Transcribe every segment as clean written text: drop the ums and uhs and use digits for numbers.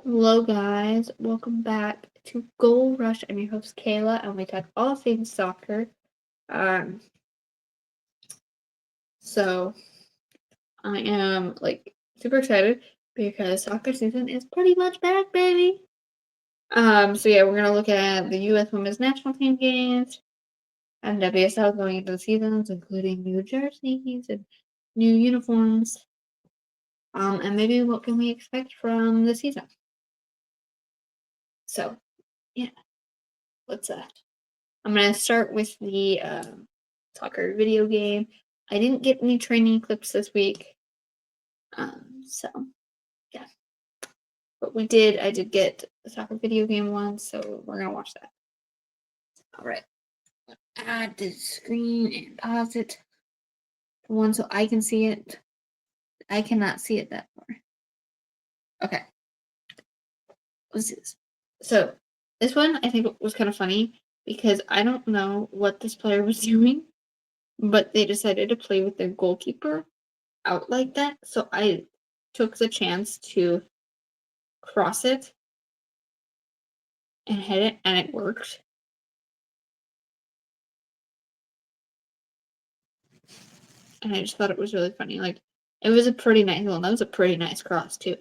Hello, guys. Welcome back to Goal Rush. I'm your host, Kayla, and we talk all things soccer. Um, so I am super excited because soccer season is pretty much back, baby. So yeah, we're gonna look at the U.S. Women's National Team games and WSL going into the seasons, including new jerseys and new uniforms. And maybe what can we expect from the season? So yeah, let's I'm gonna start with the soccer video game. I didn't get any training clips this week, so yeah. But I did get the soccer video game one, so we're gonna watch that. All right. Add the screen and pause it. The one so I can see it. I cannot see it that far. Okay. Let's do this. So this one I think was kind of funny because I don't know what this player was doing, but they decided to play with their goalkeeper out like that. So I took the chance to cross it and hit it, and it worked. And I just thought it was really funny. Like, it was a pretty nice one. That was a pretty nice cross, too.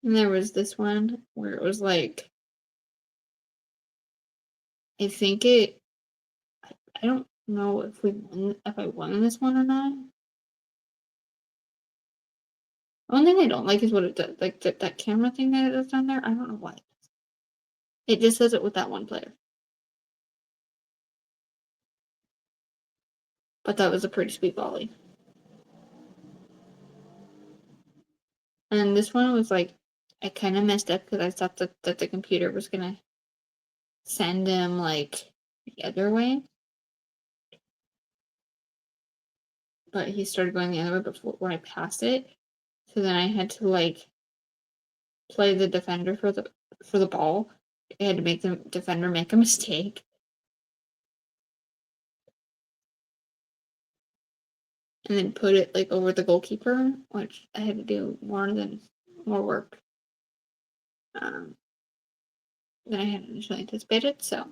And there was this one where it was like, I think it, I don't know if I won this one or not. One thing I don't like is what it does, like that camera thing that it does down there. I don't know why. It just does it with that one player. But that was a pretty sweet volley. And this one was like, I kind of messed up because I thought that the computer was gonna send him like the other way, but he started going the other way before when I passed it. So then I had to like play the defender for the ball. I had to make the defender make a mistake, and then put it like over the goalkeeper, which I had to do more work than I had initially anticipated. So,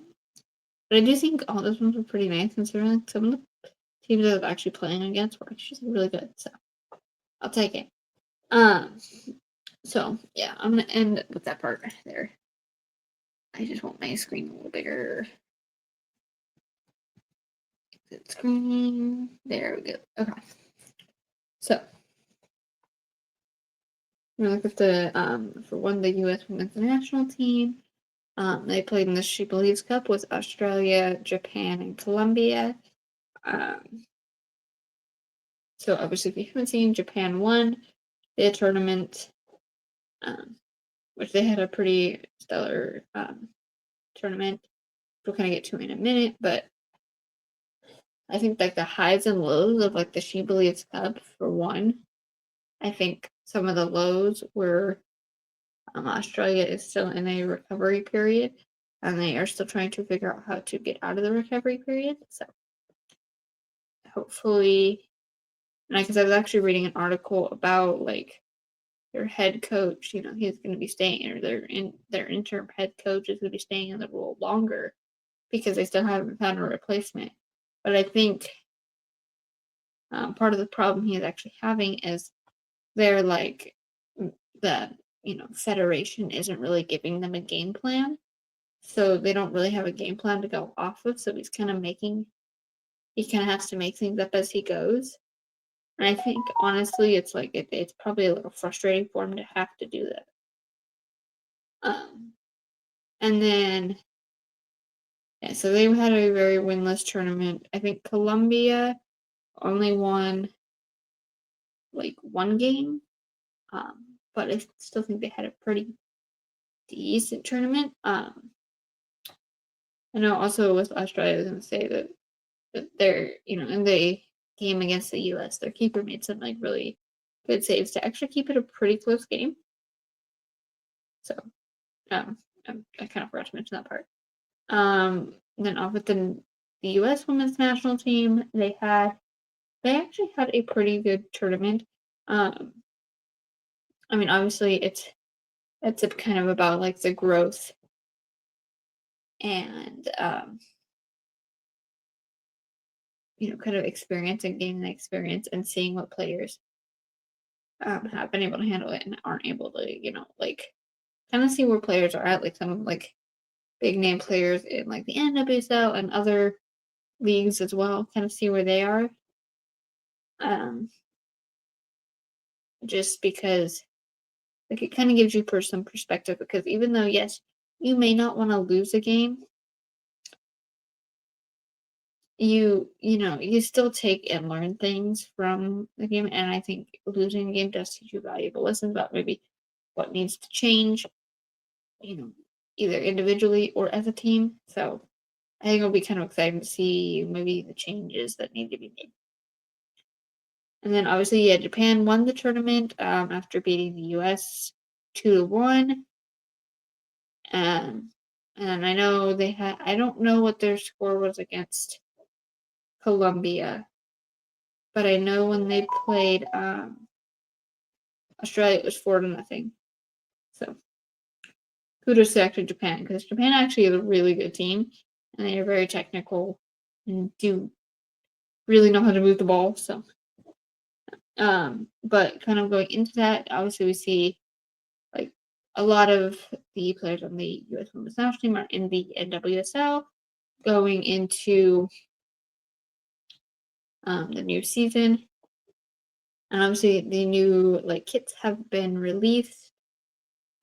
but I do think all those ones were pretty nice considering like, some of the teams I was actually playing against were actually really good. So I'll take it. Um, so yeah, I'm gonna end with that part right there. I just want my screen a little bigger. Screen. There we go. Okay. So we're gonna look at the for one the U.S. Women's National Team. They played in the She Believes Cup with Australia, Japan, and Colombia. Um, so obviously, if you haven't seen, Japan won the tournament, um, which they had a pretty stellar tournament. We'll kind of get to in a minute, but I think like the highs and lows of like the She Believes Cup for one. I think some of the lows were Australia is still in a recovery period, and they are still trying to figure out how to get out of the recovery period. So hopefully, and because I was actually reading an article about like their head coach, he's going to be staying, or their interim head coach is going to be staying in the role longer because they still haven't found a replacement. But I think part of the problem he is actually having is they're like the federation isn't really giving them a game plan, so they don't really have a game plan to go off of. So he kind of has to make things up as he goes. And I think honestly, it's like it's probably a little frustrating for him to have to do that. Um, and then yeah, so they had a very winless tournament. I think Colombia only won like one game, but I still think they had a pretty decent tournament. I know also with Australia, I was going to say that they're, in the game against the US, their keeper made some like really good saves to actually keep it a pretty close game. So, um, I kind of forgot to mention that part. Then off with the US women's national team, they actually had a pretty good tournament. I mean, obviously, it's a kind of about like the growth and kind of experience and gaining the experience and seeing what players have been able to handle it and aren't able to, like kind of see where players are at, like some of like big name players in like the NWSL and other leagues as well, kind of see where they are. Um, just because like it kind of gives you some perspective because even though yes, you may not want to lose a game, you still take and learn things from the game, and I think losing a game does teach you valuable lessons about maybe what needs to change, you know, either individually or as a team. So I think it'll be kind of exciting to see maybe the changes that need to be made. And then obviously, yeah, Japan won the tournament after beating the US 2-1. Um, and I know they had, I don't know what their score was against Colombia, but I know when they played Australia, it was 4-0. So kudos to actually Japan because Japan actually is a really good team and they are very technical and do really know how to move the ball. So, but kind of going into that, obviously we see like a lot of the players on the U.S. Women's National Team are in the NWSL going into the new season. And obviously the new like kits have been released.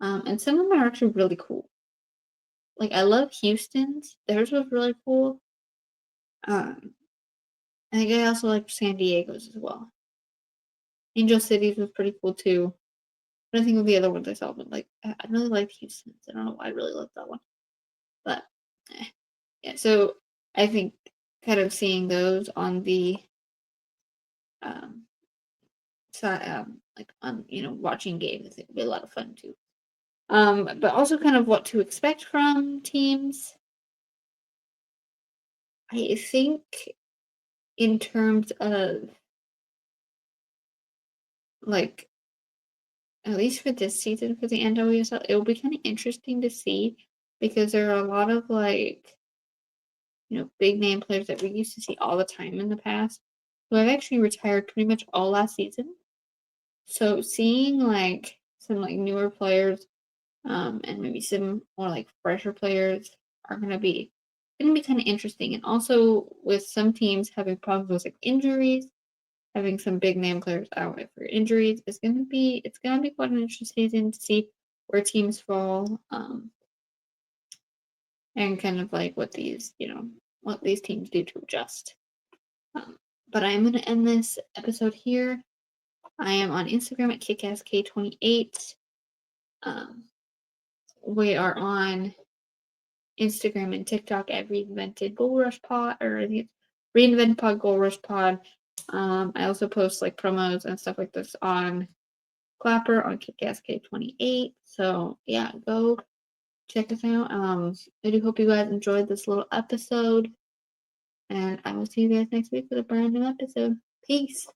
And some of them are actually really cool. Like I love Houston's. Theirs was really cool. Um, I think I also like San Diego's as well. Angel City's was pretty cool too. But I think of the other ones I saw, but like I really liked Houston's. I don't know why I really loved that one. But eh. Yeah, so I think kind of seeing those on the um side like on watching games, it would be a lot of fun too. But also kind of what to expect from teams. I think in terms of like at least for this season for the NWSL, it will be kind of interesting to see because there are a lot of like big name players that we used to see all the time in the past who have actually retired pretty much all last season. So seeing like some like newer players, and maybe some more like fresher players are gonna be kind of interesting. And also with some teams having problems with like injuries, having some big name players out for injuries is it's gonna be quite an interesting season to see where teams fall, and kind of like what these teams do to adjust. Um, but I'm gonna end this episode here. I am on Instagram at kickask28. Um, we are on Instagram and TikTok at Reinvented Goal Rush Pod, or I think it's Reinvented Pod Goal Rush Pod. I also post like promos and stuff like this on Clapper on KickassK28. So yeah, go check us out. I do hope you guys enjoyed this little episode, and I will see you guys next week with a brand new episode. Peace.